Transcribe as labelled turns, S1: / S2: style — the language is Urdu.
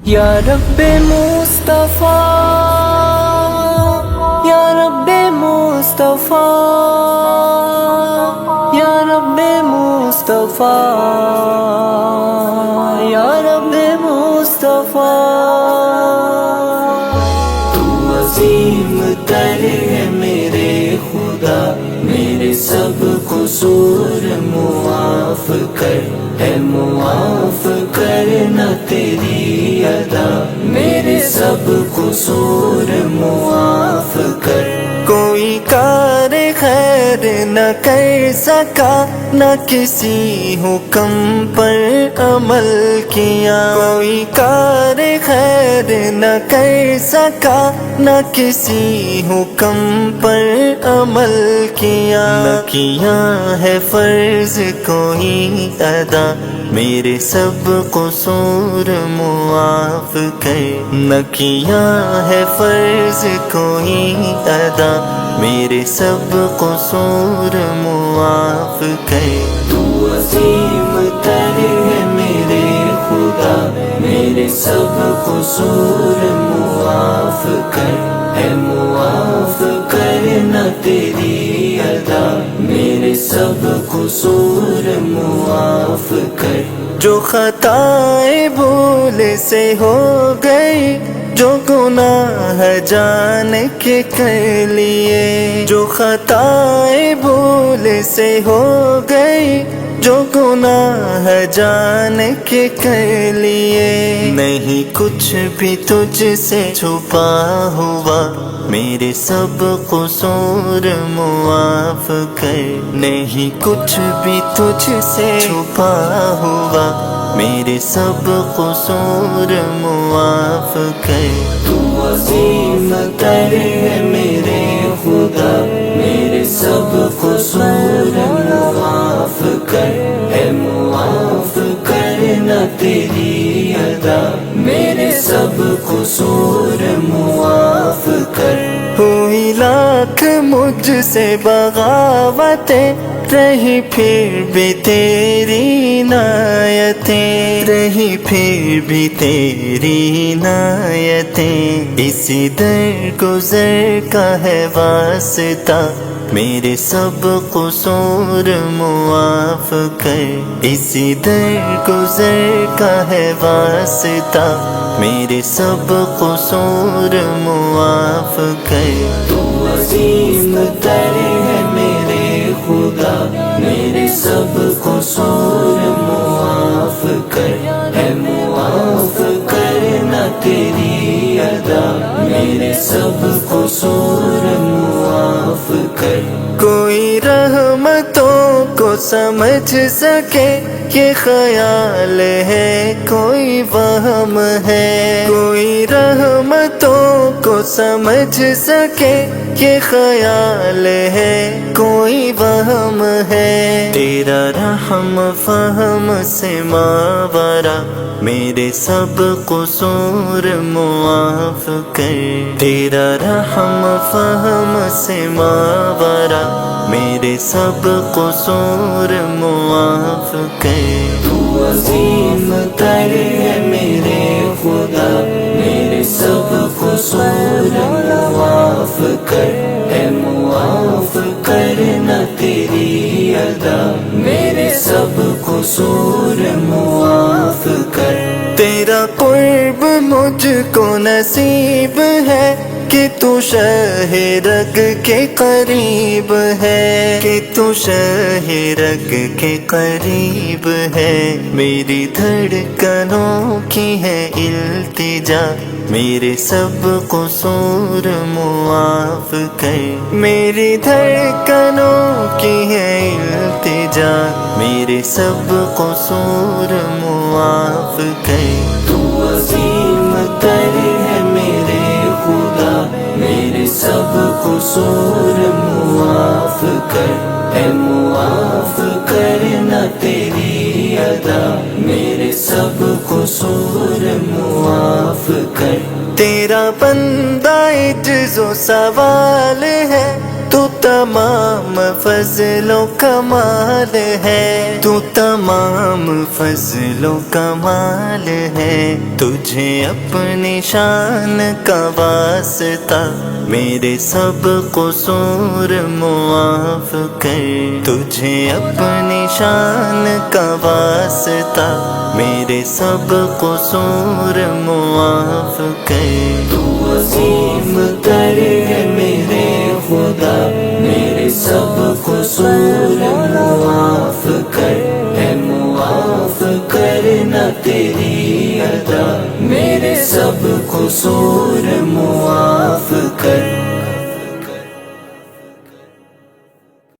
S1: یا رب مصطفیٰ، یا رب مصطفیٰ، یا رب مصطفیٰ، یا رب مصطفیٰ، تو عظیم تر ہے میرے خدا، میرے سب قصور معاف کر، ہے معاف کرنا تیری ادا، میرے سب قصور معاف کر۔ کوئی کار خیر نہ کر سکا، نہ کسی حکم پر عمل کیا، کوئی کار خیر نہ کر سکا، نہ کسی حکم پر عمل کیا، نہ کیا ہے فرض کوئی ادا، میرے سب قصور معاف کر، نہ کیا ہے فرض کوئی ادا، میرے سب قصور معاف کر۔ تو عظیم تر ہے میرے خدا، میرے سب قصور معاف کر، ہے معاف کرنا تیری ادا، میرے سب قصور معاف کر۔ جو خطائیں بھول سے ہو گئی، جو گناہ جان کے کر لیے، جو خطائیں بھول سے ہو گئی، جو گناہ جان کے کر لیے، نہیں کچھ بھی تجھ سے چھپا ہوا، میرے سب قصور معاف کر، نہیں کچھ بھی تجھ سے چھپا ہوا، میرے سب قصور معاف کر۔ تو عظیم تر ہے میرے خدا، میرے سب قصور معاف کر، ہے معاف کرنا تیری ادا، میرے سب قصور معاف کر۔ ہوئی لاکھ مجھ سے بغاوتیں، رہی پھر بھی تیری عنایتیں، رہی پھر بھی تیری عنایتیں، اسی در گزر کا ہے واسطہ، میرے سب قصور معاف کر، اسی در گزر کا ہے واسطہ، میرے سب قصور معاف کر۔ تو عظیم تر ہے میرے خدا، میرے سب قصور معاف کر، ہے معاف کرنا تیری ادا، میرے سب قصور معاف کر۔ کوئی رحمتوں کو سمجھ سکے یہ خیال ہے، کوئی وہم ہے، کوئی رحمتوں کو سمجھ سکے یہ خیال ہے، کوئی وہم ہے، تیرا رحم فہم سے ماورا، میرے سب قصور معاف کر، تیرا رحم فہم سے ماورا، میرے سب قصور معاف کر۔ تو عظیم تر ہے میرے خدا، میرے سب قصور معاف کر، ہے معاف کرنا تیری ادا، میرے سب قصور معاف کر۔ تیرا قرب مجھ کو نصیب ہے، کہ تو شہ رگ کے قریب ہے، کہ تو شہ رگ کے قریب ہے، میری دھڑکنوں کی ہے التجا، میرے سب قصور معاف کر، میری دھڑکنوں کی ہے التجا، میرے سب قصور معاف کر۔ تو عظیم تر ہے میرے خدا، میرے سب قصور معاف کر، ہے معاف کرنا تیری ادا، میرے سب قصور معاف کر۔ تیرا بندہ عجز و سوال ہے، تو تمام فضل و کمال ہے، تو تمام فضل و کمال ہے، تجھے اپنی شان کا واسطہ میرے سب قصور معاف کر، تجھے اپنی شان کا واسطہ میرے سب قصور معاف کر، تو عظیم تر ہے میرے خدا، میرے سب قصور معاف کر، اے معاف کرنا تیری ادا، میرے سب قصور معاف